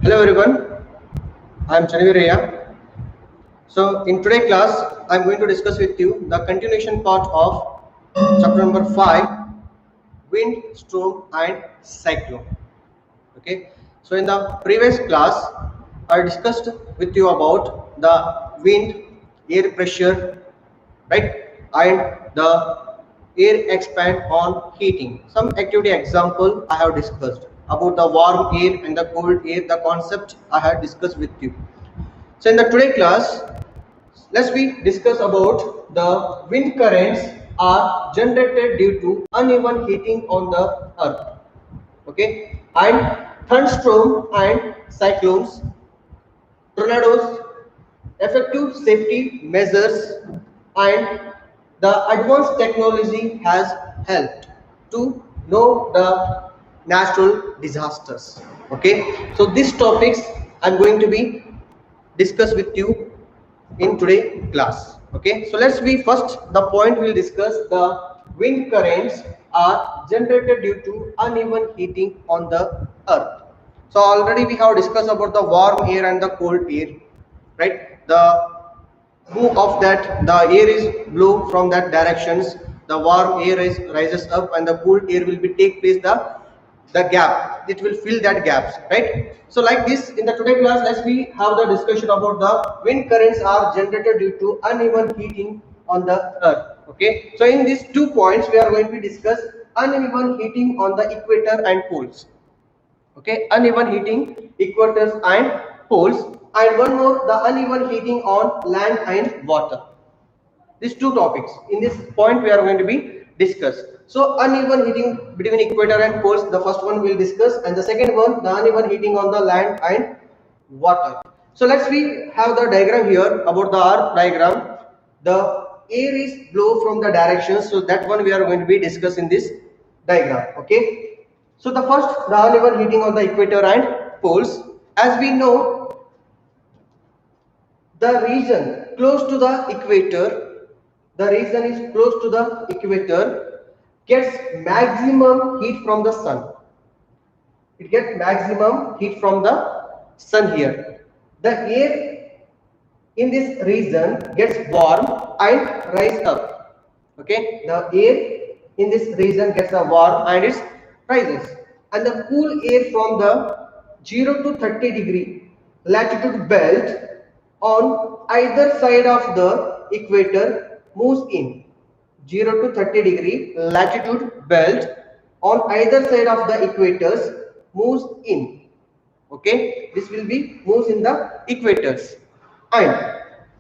Hello everyone, I am Channaveerayya. So in today's class, I am going to discuss with you the continuation part of chapter number 5, Wind, Storm and Cyclone. Okay, so in the previous class, I discussed with you about the wind, air pressure, right, and the air expand on heating. Some activity example I have discussed about the warm air and the cold air, the concept I have discussed with you. So in the today class, let's we discuss about the wind currents are generated due to uneven heating on the earth. Okay, and thunderstorm and cyclones, tornadoes, effective safety measures, and the advanced technology has helped to know the natural disasters. Okay, so these topics I'm going to be discuss with you in today class. Okay, so let's be first the point we'll discuss the wind currents are generated due to uneven heating on the earth. So already we have discussed about the warm air and the cold air, right? The move of that, the air is blow from that directions, the warm air is rises up and the cool air will be take place the gap, it will fill that gaps, right? So like this in the today class, let's we have the discussion about the wind currents are generated due to uneven heating on the earth. Okay, so in these 2 points we are going to discuss uneven heating on the equator and poles. Okay, uneven heating equators and poles, and one more, the uneven heating on land and water. These 2 topics in this point we are going to be discussed. So uneven heating between equator and poles, the first one we'll discuss, and the second one, the uneven heating on the land and water. So let's we have the diagram here about the earth diagram. The air is blow from the directions, so that one we are going to be discuss in this diagram. Okay, so the first, the uneven heating on the equator and poles. As we know, the region close to the equator, the region is close to the equator gets maximum heat from the sun. It gets maximum heat from the sun here. The air in this region gets warm and rise up. Okay, the air in this region gets a warm and it rises, and the cool air from the 0 to 30 degree latitude belt on either side of the equator moves in. 0 to 30 degree latitude belt on either side of the equators moves in. Okay, this will be moves in the equators, and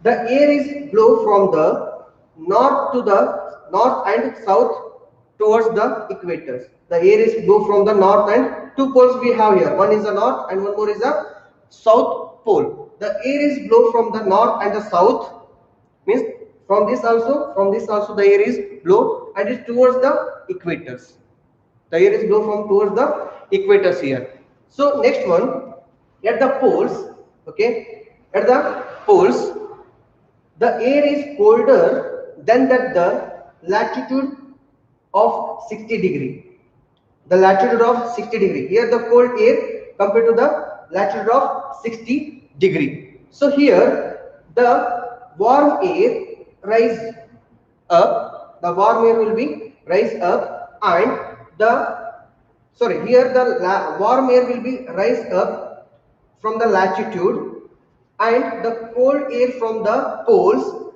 the air is blow from the north to the north and south towards the equators. The air is blow from the north, and 2 poles we have here, one is the north and one more is the south pole. The air is blow from the north and the south, means from this also the air is blow and is towards the equators. The air is blow from towards the equators here. So next one, at the poles, okay, at the poles the air is colder than that the latitude of 60 degree. The latitude of 60 degree. Here the cold air compared to the latitude of 60 degree. So here the warm air rise up. The warm air will be rise up, and here the warm air will be rise up from the latitude, and the cold air from the poles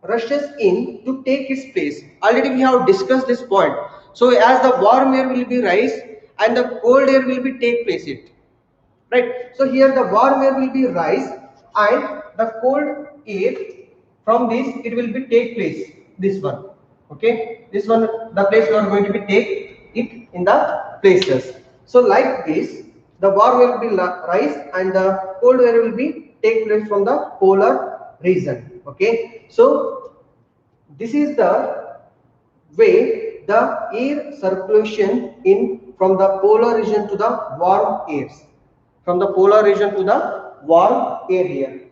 rushes in to take its place. Already we have discussed this point. So as the warm air will be rise and the cold air will be take place it, right? So here the warm air will be rise and the cold air from this it will be take place, this one. Okay, this one the place we are going to be take it in the places. So like this, the warm air will be rise and the cold air will be take place from the polar region. Okay, so this is the way the air circulation in from the polar region to the warm airs, from the polar region to the warm air here.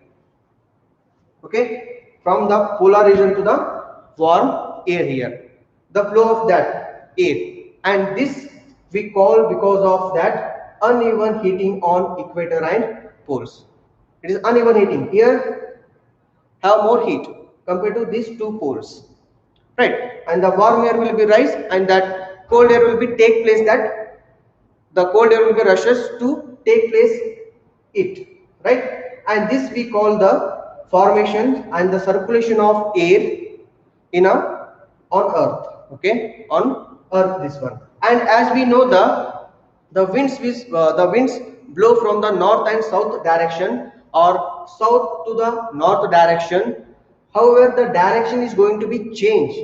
Okay, from the polar region to the warm air here, the flow of that air, and this we call because of that uneven heating on equator and poles. It is uneven heating. Here have more heat compared to these two poles, right? And the warm air will be rise, and that cold air will be take place, that the cold air will be rushes to take place it, right? And this we call the formation and the circulation of air in a on earth, okay, on earth, this one. And as we know, the winds blow from the north and south direction, or south to the north direction. However, the direction is going to be changed.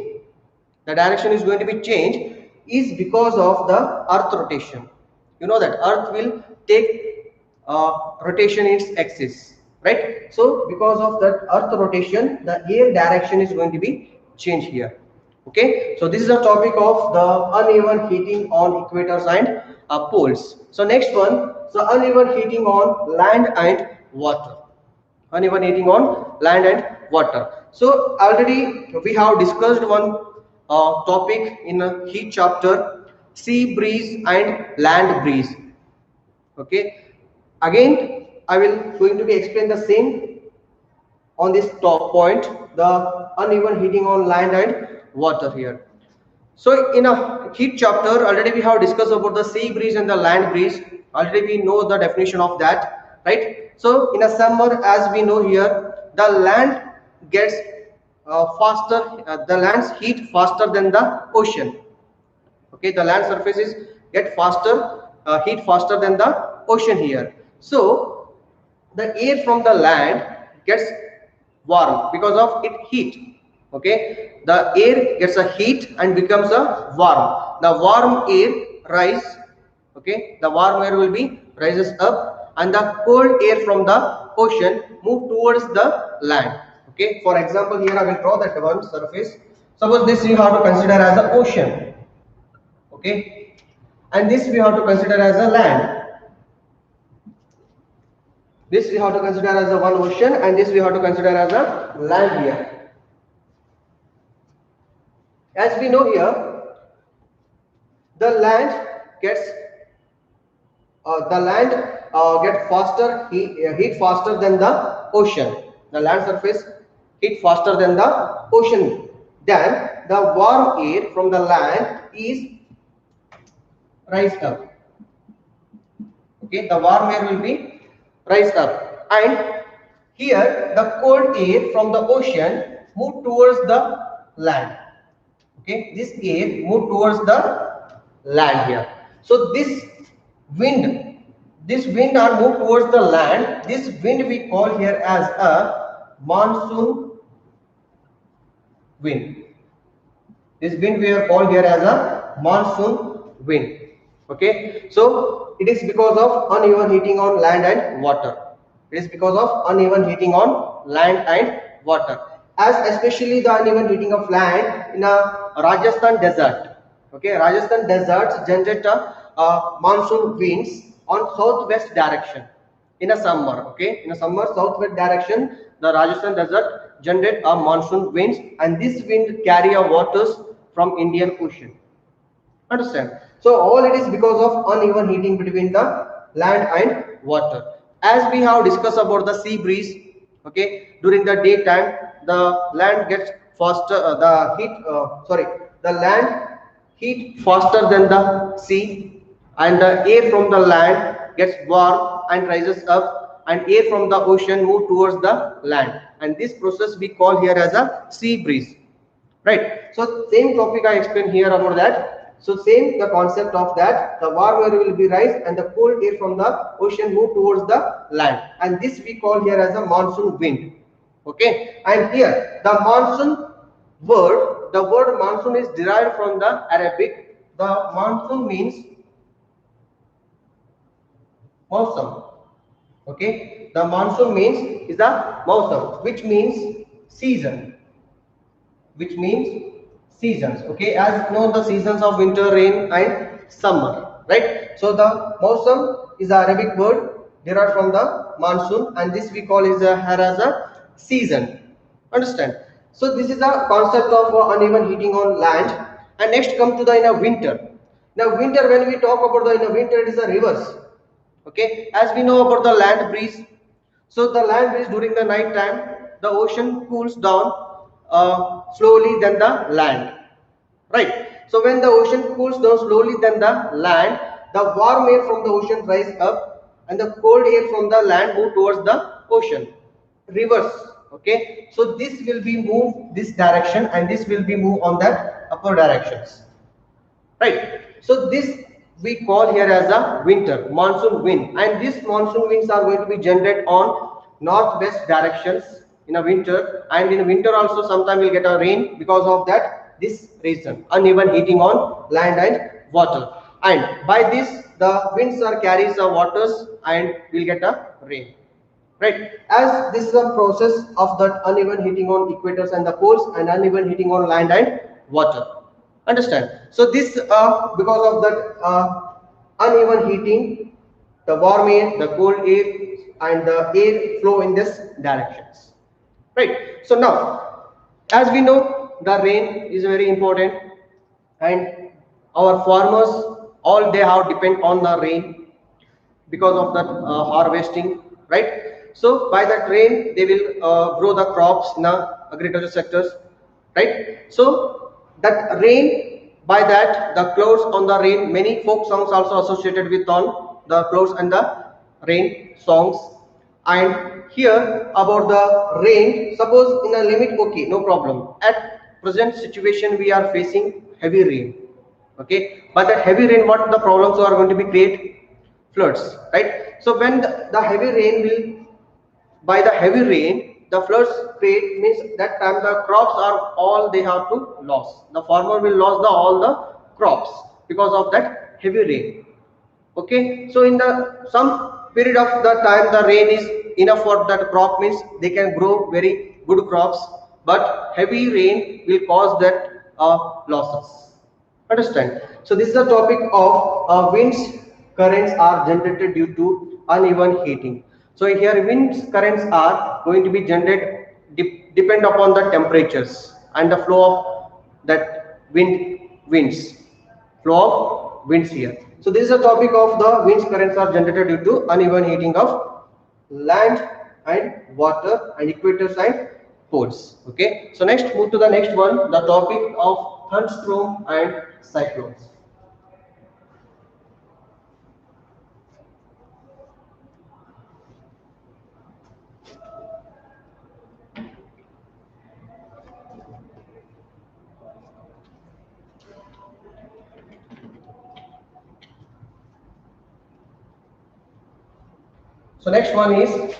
The direction is going to be changed is because of the earth rotation. You know that earth will take rotation in its axis, right? So because of that earth rotation, the air direction is going to be changed here. Okay, so this is a topic of the uneven heating on equators and poles. So next one, so uneven heating on land and water. Uneven heating on land and water. So already we have discussed one topic in a heat chapter, sea breeze and land breeze. Okay, again I will going to be explain the same on this top point, the uneven heating on land and water here. So in a heat chapter already we have discussed about the sea breeze and the land breeze. Already we know the definition of that, right? So in a summer, as we know here, the land gets the land's heat faster than the ocean. Okay, the land surfaces get heat faster than the ocean here. So the air from the land gets warm because of its heat. Okay, the air gets a heat and becomes a warm. The warm air rise. Okay, the warm air will be rises up, and the cold air from the ocean move towards the land. Okay, for example, here I will draw that one surface. Suppose this you have to consider as an ocean. Okay, and this we have to consider as a land. This we have to consider as a one ocean, and this we have to consider as a land here. As we know here, the land gets faster heat faster than the ocean. The land surface heat faster than the ocean. Then the warm air from the land is rise up. Okay, the warm air will be rise up, and here the cold air from the ocean move towards the land. Okay, this air move towards the land here. So this wind are move towards the land. This wind we call here as a monsoon wind. This wind we are called here as a monsoon wind. Okay, so it is because of uneven heating on land and water. It is because of uneven heating on land and water. As especially the uneven heating of land in a Rajasthan desert. Okay, Rajasthan deserts generate monsoon winds on southwest direction in a summer. Okay, in a summer southwest direction, the Rajasthan desert generate a monsoon winds, and this wind carry a waters from Indian Ocean. Understand? So all it is because of uneven heating between the land and water. As we have discussed about the sea breeze, okay, during the daytime the land gets faster, the land heat faster than the sea, and the air from the land gets warm and rises up, and air from the ocean move towards the land, and this process we call here as a sea breeze, right? So same topic I explained here about that. So same the concept of that, the warm air will be rise and the cold air from the ocean move towards the land, and this we call here as a monsoon wind. Okay, and here the monsoon word, the word monsoon is derived from the Arabic. The monsoon means Mausam. Okay, the monsoon means is the Mausam, which means season, which means seasons. Okay, as you know the seasons of winter, rain and summer, right? So the Mausam is the Arabic word derived from the monsoon, and this we call is here as a season. Understand? So this is the concept of uneven heating on land. And next come to the in a winter. Now winter, when we talk about the in a winter, it is a reverse. Okay, as we know about the land breeze, so the land breeze during the night time, the ocean cools down slowly than the land, right? So when the ocean cools down slowly than the land, the warm air from the ocean rise up and the cold air from the land move towards the ocean. Reverse, okay? So this will be move this direction and this will be move on that upper directions, right? So this we call here as a winter monsoon wind, and these monsoon winds are going to be generated on northwest directions in a winter, and in winter also sometime we'll get a rain because of that this reason uneven heating on land and water, and by this the winds are carries the waters and we'll get a rain, right? As this is a process of that uneven heating on equators and the poles and uneven heating on land and water, understand? So this because of that uneven heating, the warm air, the cold air and the air flow in this directions, right? So now as we know the rain is very important, and our farmers all they have depend on the rain because of that harvesting, right? So by that rain they will grow the crops in the agriculture sectors, right? So that rain, by that the clouds on the rain, many folk songs also associated with on the clouds and the rain songs. And here about the rain, suppose in a limit, okay, no problem. At present situation we are facing heavy rain, okay, but that heavy rain, what the problems are going to be create? Floods, right? So when the heavy rain will, by the heavy rain the floods create, means that time the crops are all they have to lose, the farmer will lose the all the crops because of that heavy rain, okay? So in the some period of the time the rain is enough for that crop, means they can grow very good crops, but heavy rain will cause that losses, understand? So this is the topic of winds currents are generated due to uneven heating. So here winds currents are going to be generated depend upon the temperatures and the flow of that winds, flow of winds here. So this is a topic of the winds currents are generated due to uneven heating of land and water and equators and poles, okay? So next move to the next one, the topic of thunderstorm and cyclones. So next one is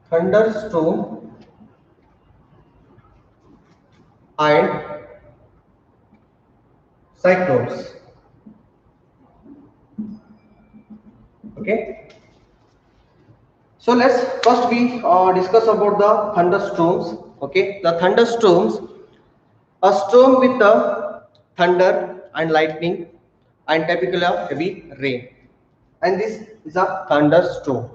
thunderstorm and cyclones, okay? So let's first we discuss about the thunderstorms, okay? The thunderstorms, a storm with the thunder and lightning and typically a heavy rain, and this is a thunderstorm,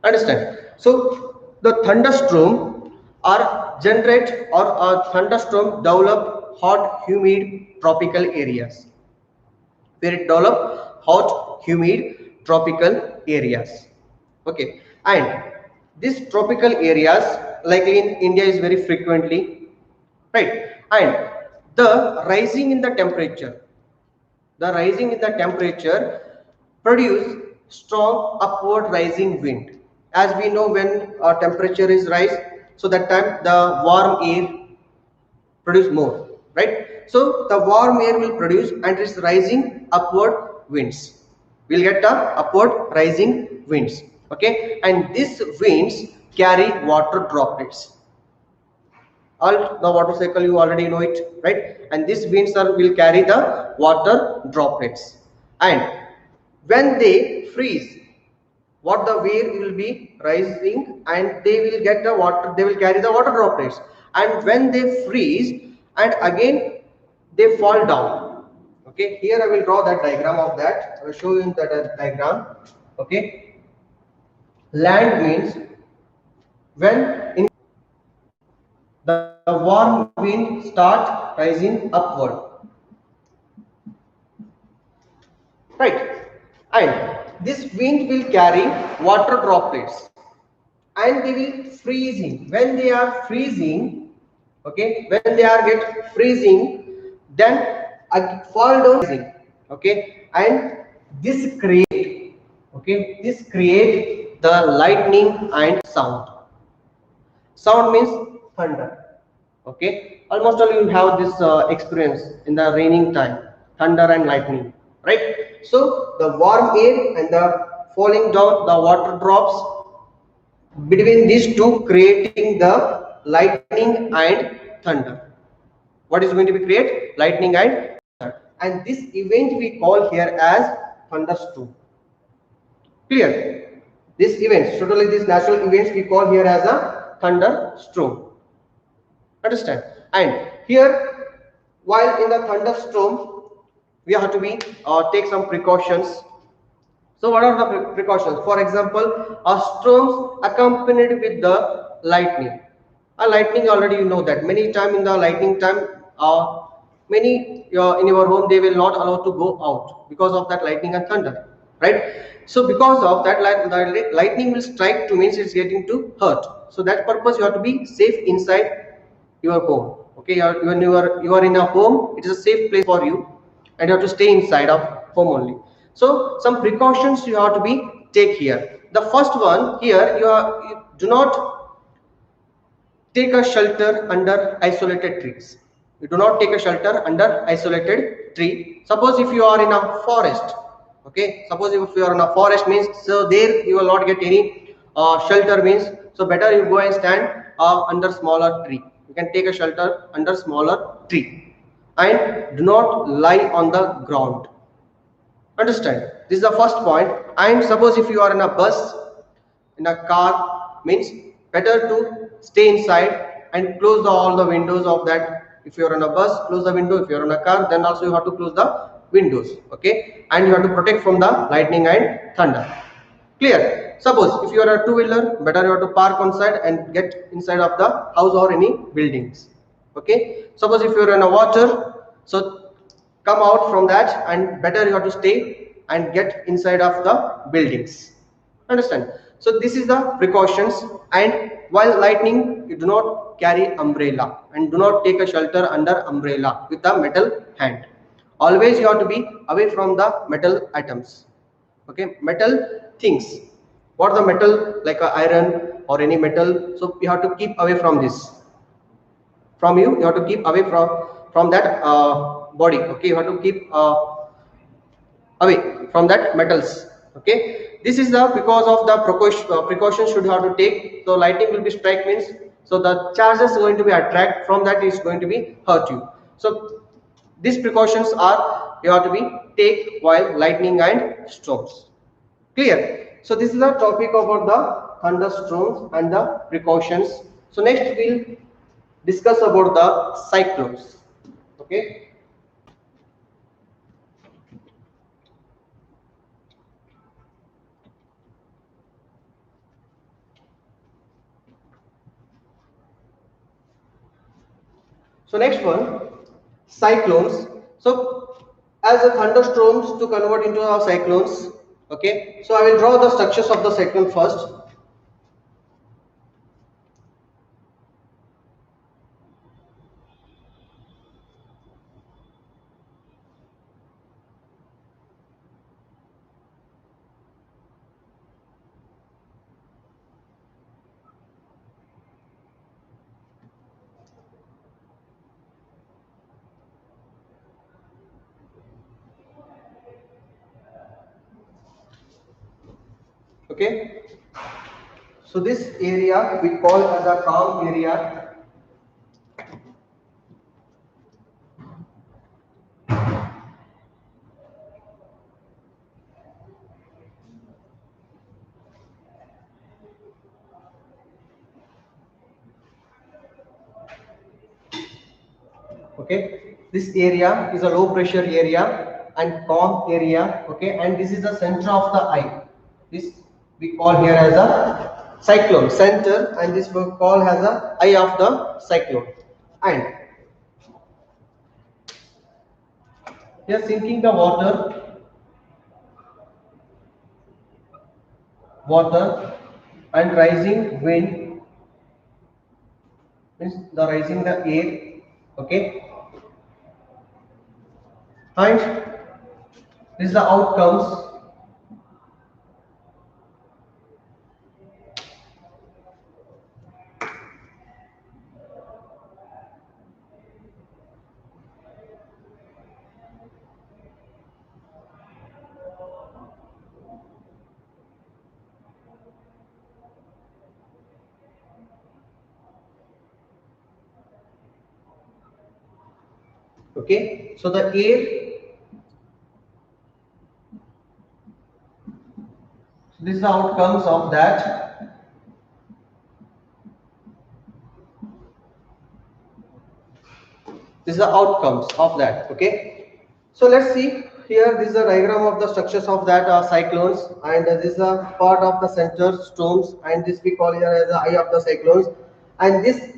understand? So the thunderstorm are generate or a thunderstorm develop hot humid tropical areas, where it develop hot humid tropical areas, okay? And these tropical areas likely in India is very frequently, right? And the rising in the temperature, the rising in the temperature produce strong upward rising wind. As we know, when temperature is rise, so that time the warm air produce more, right? So the warm air will produce and it's rising upward winds, we'll get the upward rising winds, okay? And these winds carry water droplets. All the water cycle you already know it, right? And these winds will carry the water droplets, and when they freeze, what the wave will be rising and they will get the water, they will carry the water droplets, and when they freeze and again they fall down, okay? Here I will draw that diagram of that, I will show you that diagram, okay? Land means when in the warm wind start rising upward, right? And this wind will carry water droplets and they will freezing. When they are freezing, okay, when they are get freezing, then fall down, okay, and this create, okay, this create the lightning and sound. Sound means thunder. Okay, almost all you have this experience in the raining time, thunder and lightning, right? So the warm air and the falling down the water drops between these two, creating the lightning and thunder. What is going to be create? Lightning and thunder. And this event we call here as thunderstorm. Clear? This event, totally these natural events we call here as a thunderstorm. Understand? And here, while in the thunderstorm, we have to be take some precautions. So what are the precautions? For example, storms accompanied with the lightning. A lightning, already you know that many time in the lightning time, many in your home they will not allow to go out because of that lightning and thunder, right? So because of that, the lightning will strike to means it's getting to hurt. So that purpose you have to be safe inside your home. Okay, when you are in a home, it is a safe place for you, and you have to stay inside of home only. So some precautions you have to be take here. The first one here, you do not take a shelter under isolated trees. You do not take a shelter under isolated tree. Suppose if you are in a forest, okay, suppose if you are in a forest means, so there you will not get any shelter means, so better you go and stand under smaller tree. You can take a shelter under smaller tree and do not lie on the ground. Understand? This is the first point. And suppose if you are in a bus, in a car, means better to stay inside and close all the windows of that. If you are in a bus, close the window. If you are in a car, then also you have to close the windows. Okay, and you have to protect from the lightning and thunder. Clear? Suppose if you are a two-wheeler, better you have to park on side and get inside of the house or any buildings. Okay. Suppose if you are in a water, so come out from that and better you have to stay and get inside of the buildings. Understand? So this is the precautions. And while lightning, you do not carry umbrella and do not take a shelter under umbrella with a metal hand. Always you have to be away from the metal atoms. Okay, metal things. What the metal, like a iron or any metal, so you have to keep away from this. From you have to keep away from that body. Okay, you have to keep away from that metals. Okay, this is the because of the precautions should have to take. So lightning will be strike means, so the charges going to be attract, from that is going to be hurt you. So these precautions are you have to be take while lightning and storms. Clear? So this is the topic about the thunderstorms and the precautions. So next we'll discuss about the cyclones. Okay. So next one, cyclones. So as the thunderstorms to convert into our cyclones. Okay. So I will draw the structures of the cyclone first. Okay. So this area we call as a calm area. Okay, this area is a low pressure area and calm area. Okay, and this is the center of the eye. This we call here as a cyclone center, and this we call as a eye of the cyclone. And here sinking the water and rising wind means the rising the air, okay, and this is the outcomes. Okay, so the air, this is the outcomes of that. This is the outcomes of that. Okay, so let's see here. This is a diagram of the structures of that cyclones, and this is a part of the center storms, and this we call here as the eye of the cyclones. And this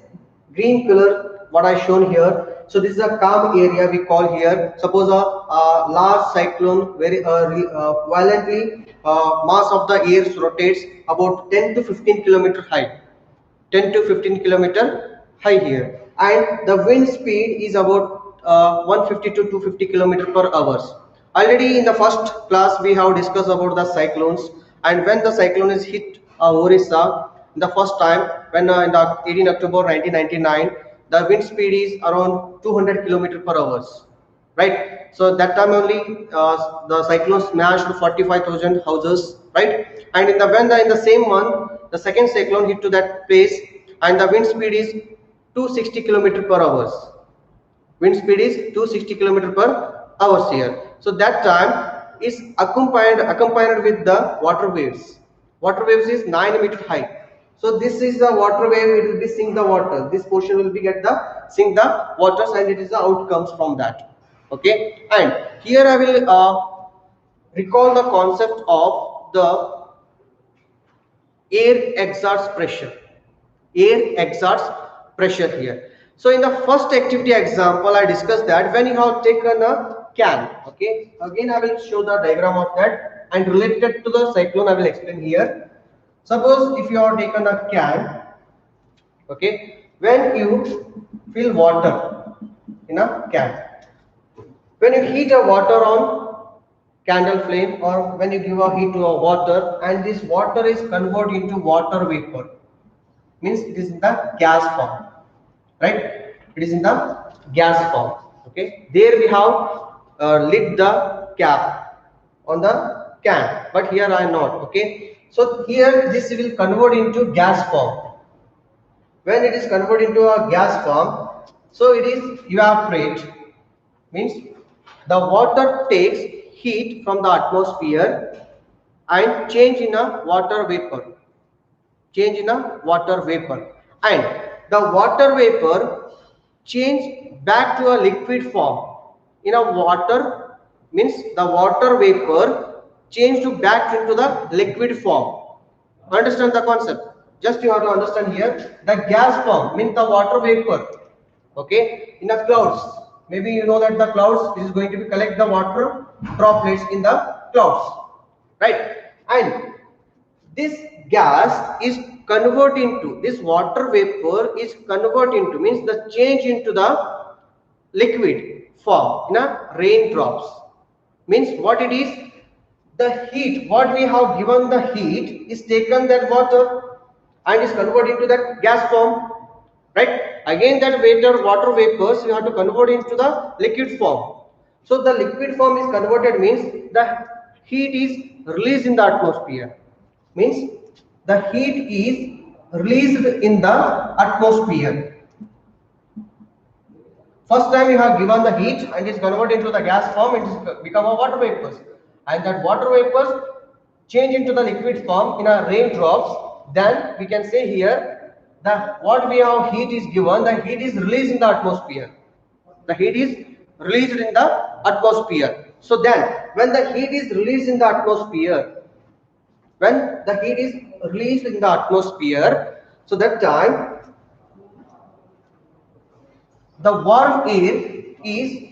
green color what I shown here, so this is a calm area we call here. Suppose a large cyclone very violently mass of the air rotates about 10 to 15 kilometer high, 10 to 15 kilometer high here, and the wind speed is about 150 to 250 kilometer per hours. Already in the first class we have discussed about the cyclones, and when the cyclone is hit Orissa the first time, when in the 18 October 1999, the wind speed is around 200 kilometer per hours, right? So that time only the cyclone smashed 45,000 houses, right? And in the in the same month the second cyclone hit to that place, and the wind speed is 260 kilometer per hours. Wind speed is 260 kilometer per hours here. So that time is accompanied with the water waves. Water waves is 9 meter high. So this is the water wave, it will be sink the water. This portion will be get the sink the waters, and it is the outcomes from that. Okay, and here I will recall the concept of the air exerts pressure. Air exerts pressure here. So in the first activity example I discussed that when you have taken a can, okay, again I will show the diagram of that, and related to the cyclone I will explain here. Suppose if you have taken a can, okay, when you fill water in a can, when you heat a water on candle flame, or when you give a heat to a water, and this water is converted into water vapor, means it is in the gas form, right? It is in the gas form. Okay, there we have lit the cap on the can, but here I am not. Okay, so here this will convert into gas form. When it is converted into a gas form, so it is evaporate, means the water takes heat from the atmosphere and change in a water vapor, and the water vapor change back to a liquid form in a water, means the water vapor change to back into the liquid form. Understand the concept? Just you have to understand here, the gas form means the water vapor, okay, in a clouds. Maybe you know that the clouds is going to be collect the water droplets in the clouds, right? And this gas is convert into, this water vapor is convert into, means the change into the liquid form in a raindrops. Means what it is, the heat what we have given, the heat is taken that water and is converted into that gas form, right? Again that water vapors you have to convert into the liquid form. So the liquid form is converted, means the heat is released in the atmosphere, means the heat is released in the atmosphere. First time you have given the heat and is converted into the gas form, it is become a water vapors, and that water vapors change into the liquid form in a raindrops. Then we can say here that what we have heat is given, the heat is released in the atmosphere. The heat is released in the atmosphere. So then when the heat is released in the atmosphere, when the heat is released in the atmosphere, so that time the warm air is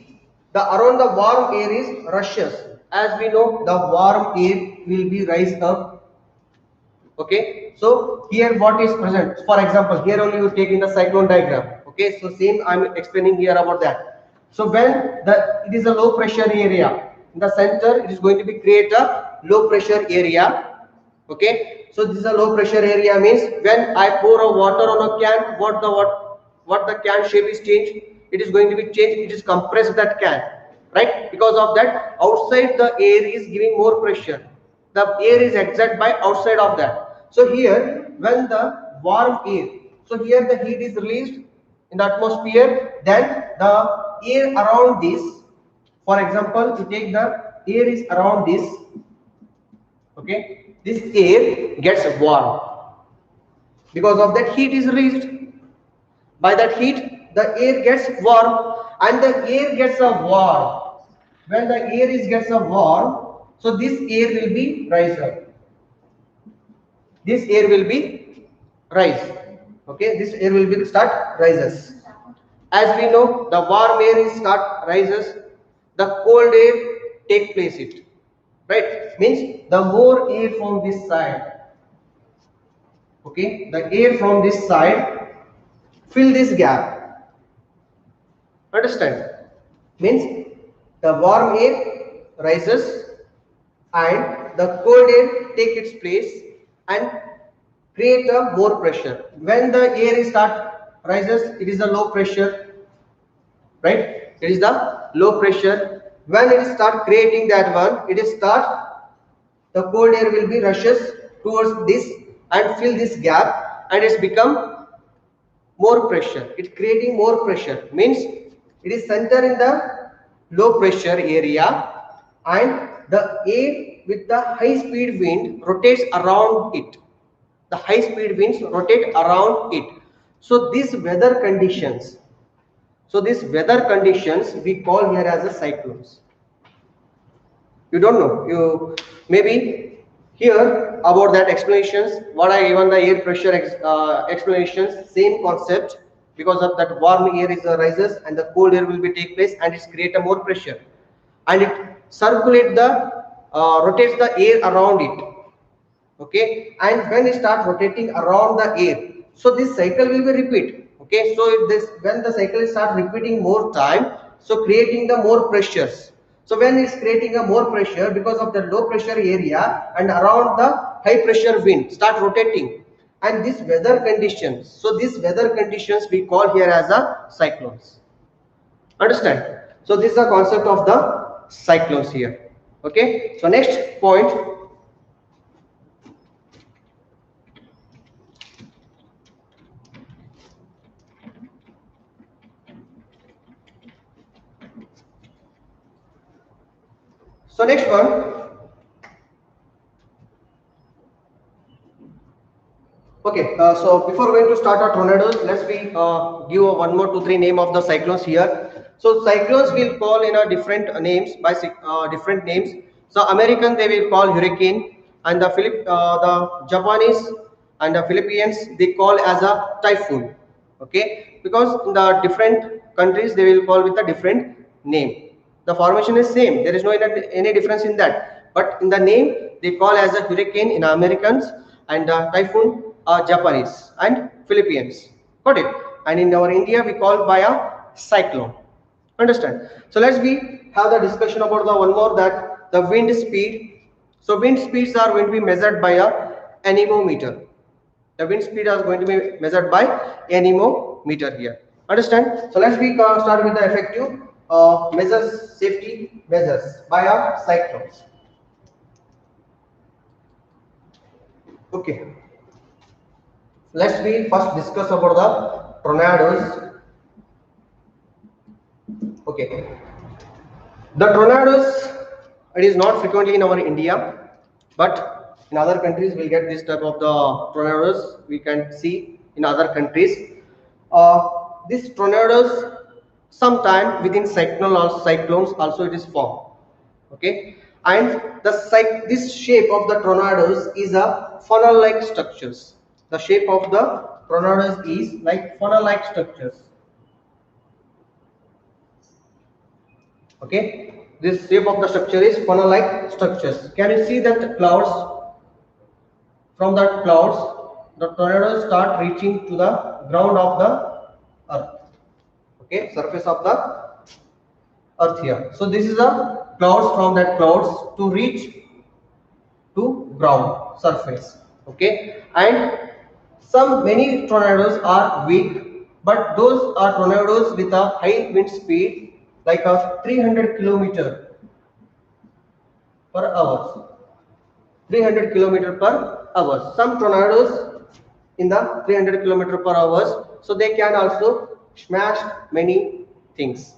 around the warm air is rushes. As we know, the warm air will be raised up. Okay, so here what is present? For example, here only you take in the cyclone diagram. Okay, so same I'm explaining here about that. So when it is a low pressure area in the center, it is going to be create a low pressure area. Okay, so this is a low pressure area means when I pour a water on a can, what the can shape is changed, it is going to be changed, it is compressed that can, right? Because of that, outside the air is giving more pressure, the air is exerted by outside of that. So here when the warm air, so here the heat is released in the atmosphere, then the air around this, for example, you take the air is around this, okay, this air gets warm. Because of that, heat is released. By that heat, the air gets warm, and the air gets a warm. When the air gets a warm, so this air will be rise up. This air will be rise. Okay, this air will be start rises. As we know, the warm air is start rises, the cold air take place it. Right? Means the more air from this side. Okay, the air from this side fill this gap. Understand? Means the warm air rises and the cold air take its place and create a more pressure. When the air start rises, it is a low pressure, right? It is the low pressure. When it start creating that one, it is start, the cold air will be rushes towards this and fill this gap, and it's become more pressure. It's creating more pressure, means it is center in the low pressure area, and the air with the high speed wind rotates around it. The high speed winds rotate around it. So these weather conditions, we call here as a cyclones. You don't know, you maybe here about that explanations, what I given the air pressure explanations, same concept. Because of that warm air is rises and the cold air will be take place, and it's create a more pressure, and it circulate the rotates the air around it. Okay, and when it starts rotating around the air, so this cycle will be repeat. Okay, so if this, when the cycle starts repeating more time, so creating the more pressures. So when it's creating a more pressure, because of the low pressure area and around the high pressure wind start rotating, and this weather conditions, so these weather conditions we call here as a cyclones. Understand? So this is the concept of the cyclones here. Okay, so next point. So next one. Okay, so before going to start our tornadoes, let's give a 1 more 2 3 name of the cyclones here. So cyclones will call in a different names by different names. So American they will call hurricane, and the Japanese and the Philippines they call as a typhoon. Okay, because in the different countries they will call with a different name. The formation is same. There is no any difference in that. But in the name they call as a hurricane in Americans, and typhoon Japanese and Philippines. Got it? And in our India we call by a cyclone. Understand? So let's have the discussion about the one more, that the wind speed. So wind speeds are going to be measured by a anemometer. The wind speed is going to be measured by anemometer here. Understand? So let's start with the effective measures, safety measures by a cyclones. Okay. Let's first discuss about the tornadoes. Okay. The tornadoes, it is not frequently in our India, but in other countries we'll get this type of the tornadoes. We can see in other countries. These tornadoes sometime within cyclones also it is formed. Okay. And this shape of the tornadoes is a funnel like structures. The shape of the tornadoes is like funnel like structures. Okay, this shape of the structure is funnel like structures. Can you see that clouds? From that clouds the tornadoes start reaching to the ground of the earth. Okay, surface of the earth here. So this is a clouds, from that clouds to reach to ground surface. Okay, and many tornadoes are weak, but those are tornadoes with a high wind speed like a 300 km per hour. 300 km per hour. Some tornadoes in the 300 km per hour, so they can also smash many things.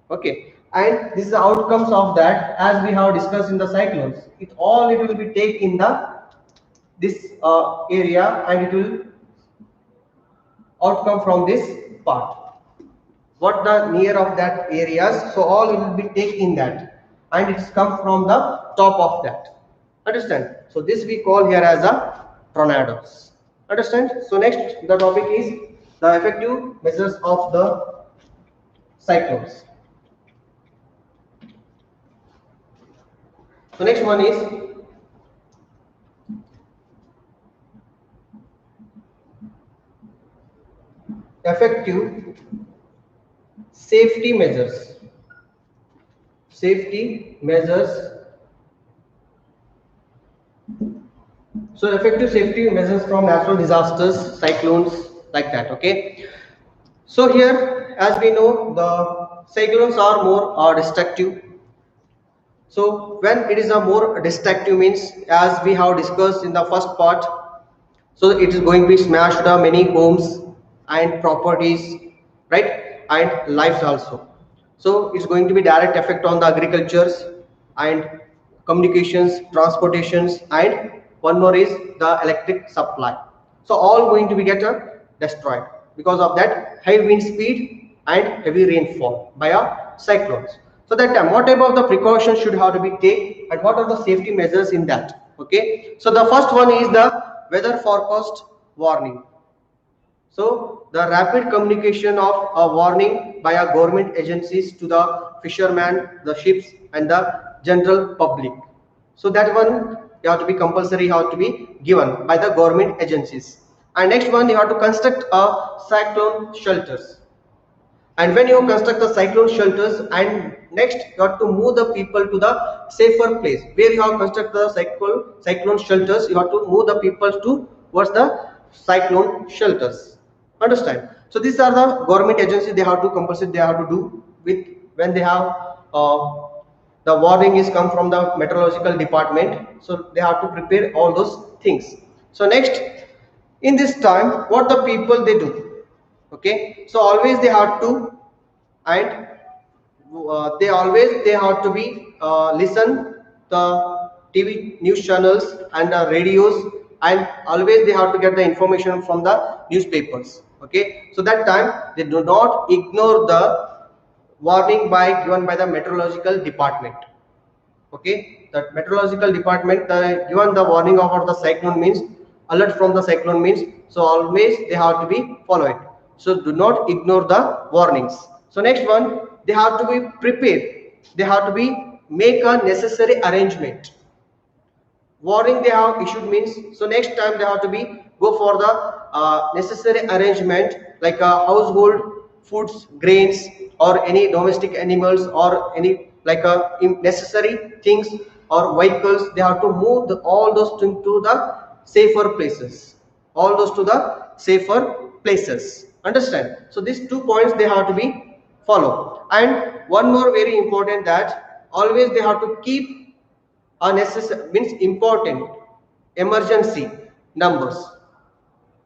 Okay, and this is the outcomes of that, as we have discussed in the cyclones. It will be take in the this area, and it will outcome from this part. What the near of that areas, so all will be take in that, and it's come from the top of that. Understand? So this we call here as a tornadoes. Understand? So next the topic is the effective measures of the cyclones. So next one is effective safety measures. Safety measures. So effective safety measures from natural disasters, cyclones, like that. Okay. So here, as we know, the cyclones are more destructive. So when it is a more destructive means, as we have discussed in the first part, so it is going to be smashed many homes and properties, right, and lives also. So it's going to be direct effect on the agricultures and communications, transportations, and one more is the electric supply. So all going to be destroyed because of that high wind speed and heavy rainfall by cyclones. So that time, what type of the precautions should have to be taken, and what are the safety measures in that? Okay, so the first one is the weather forecast warning. So the rapid communication of a warning by a government agencies to the fishermen, the ships, and the general public. So that one you have to be compulsory, have to be given by the government agencies. And next one, you have to construct a cyclone shelters. And when you construct the cyclone shelters, and next you have to move the people to the safer place. Where you have construct the cyclone shelters, you have to move the people towards the cyclone shelters. Understand? So these are the government agencies, they have to compulsory, they have to do with when they have the warning is come from the meteorological department, so they have to prepare all those things. So next, in this time, what the people they do? Okay, so always they have to, and they have to be listen the TV news channels and the radios, and always they have to get the information from the newspapers. Okay, so that time they do not ignore the warning given by the meteorological department. Okay, that meteorological department given the warning about the cyclone means, alert from the cyclone means, so always they have to be followed. So do not ignore the warnings. So next one, they have to be prepared, they have to be make a necessary arrangement. Warning they have issued means, so next time they have to be go for the necessary arrangement, like household foods, grains, or any domestic animals, or any like necessary things or vehicles. They have to move all those to the safer places, all those to the safer places. Understand? So these 2 points they have to be followed. And one more very important, that always they have to keep a necessary means important emergency numbers,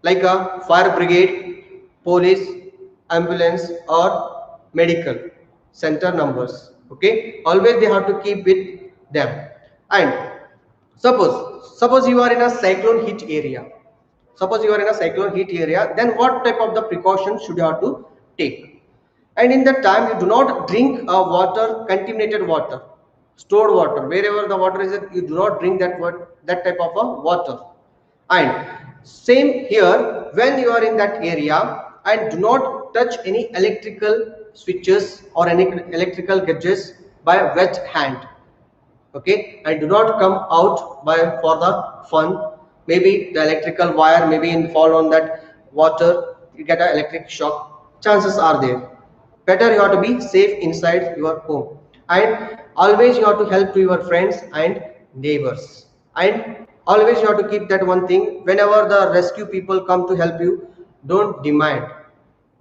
like a fire brigade, police, ambulance, or medical center numbers. Okay, always they have to keep with them. And suppose you are in a cyclone hit area. Suppose you are in a cyclone hit area, then what type of the precautions should you have to take? And in that time, you do not drink water, contaminated water. stored water. Wherever the water is, you do not drink that type of a water. And same here, when you are in that area, and do not touch any electrical switches or any electrical gadgets by wet hand. Okay, and do not come out for the fun. Maybe the electrical wire maybe fall on that water, you get an electric shock, chances are there. Better you have to be safe inside your home, and always you have to help to your friends and neighbors, and always you have to keep that one thing, whenever the rescue people come to help you, don't demand.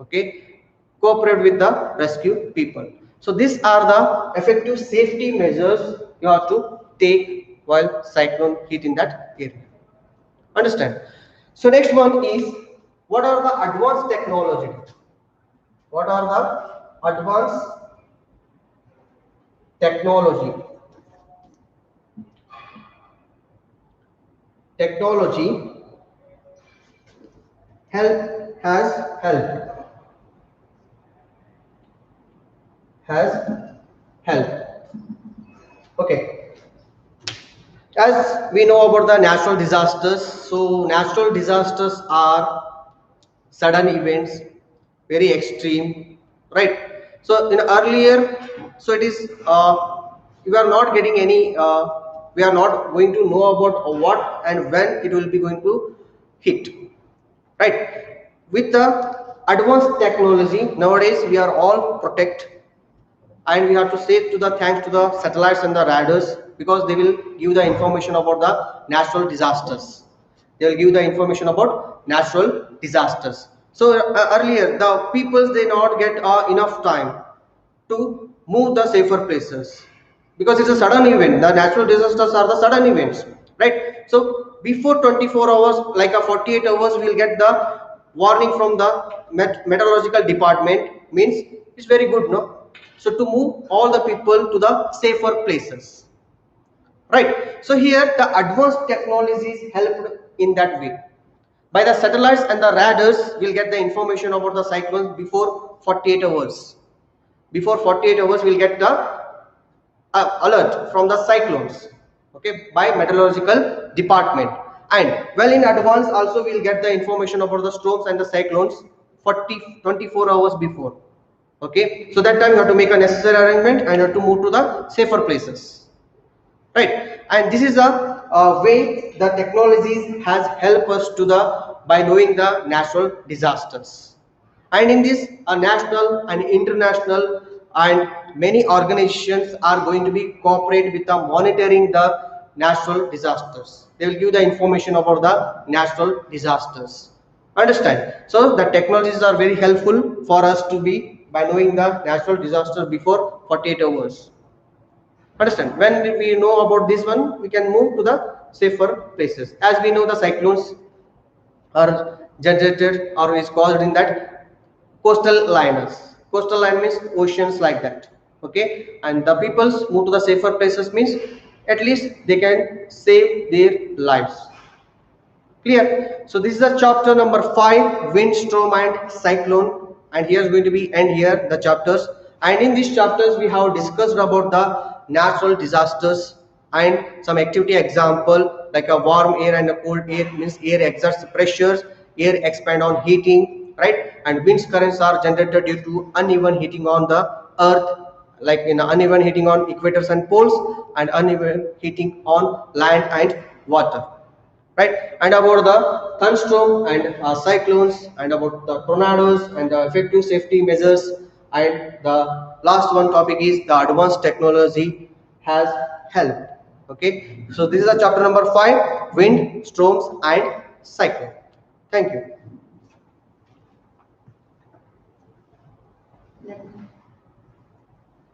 Okay, cooperate with the rescue people. So these are the effective safety measures you have to take while cyclone hit in that area. Understand? So next one is, what are the advanced technology? What are the advanced technology? Technology has helped. Okay. As we know about the natural disasters, so natural disasters are sudden events, very extreme, right? So in earlier, so it is we are not getting any we are not going to know about what and when it will be going to hit, right? With the advanced technology nowadays, we are all protect, and we have to say to the thanks to the satellites and the radars, because they will give the information about the natural disasters. They will give the information about natural disasters. So earlier the peoples, they not get enough time to move the safer places, because it's a sudden event. The natural disasters are the sudden events, right? So before 24 hours, like a 48 hours, we'll get the warning from the meteorological department, means it's very good, no? So to move all the people to the safer places, right? So here the advanced technologies helped in that way. By the satellites and the radars, we'll get the information about the cyclones before 48 hours. Before 48 hours, we'll get the alert from the cyclones, okay, by meteorological department. And well in advance also, we'll get the information about the storms and the cyclones 24 hours before. Okay, so that time you have to make a necessary arrangement and you have to move to the safer places, right? And this is a way the technologies has helped us to the by knowing the natural disasters. And in this, a national and international and many organizations are going to be cooperate with the monitoring the natural disasters. They will give the information about the natural disasters. Understand? So the technologies are very helpful for us to be by knowing the natural disaster before 48 hours. Understand? When we know about this one, we can move to the safer places. As we know, the cyclones are generated or is caused in that coastal liners. Coastal line means oceans like that. Okay, and the peoples move to the safer places means at least they can save their lives. Clear? So this is the chapter number 5, wind, storm and cyclone, and here is going to be end here the chapters. And in these chapters we have discussed about the natural disasters and some activity example, like a warm air and a cold air, means air exerts pressures, air expand on heating, right? And winds currents are generated due to uneven heating on the earth, like in uneven heating on equators and poles, and uneven heating on land and water, right? And about the thunderstorm and cyclones, and about the tornadoes and the effective safety measures, and the last one topic is the advanced technology has helped. Okay, so this is the chapter number 5, wind, storms and cyclone. Thank you.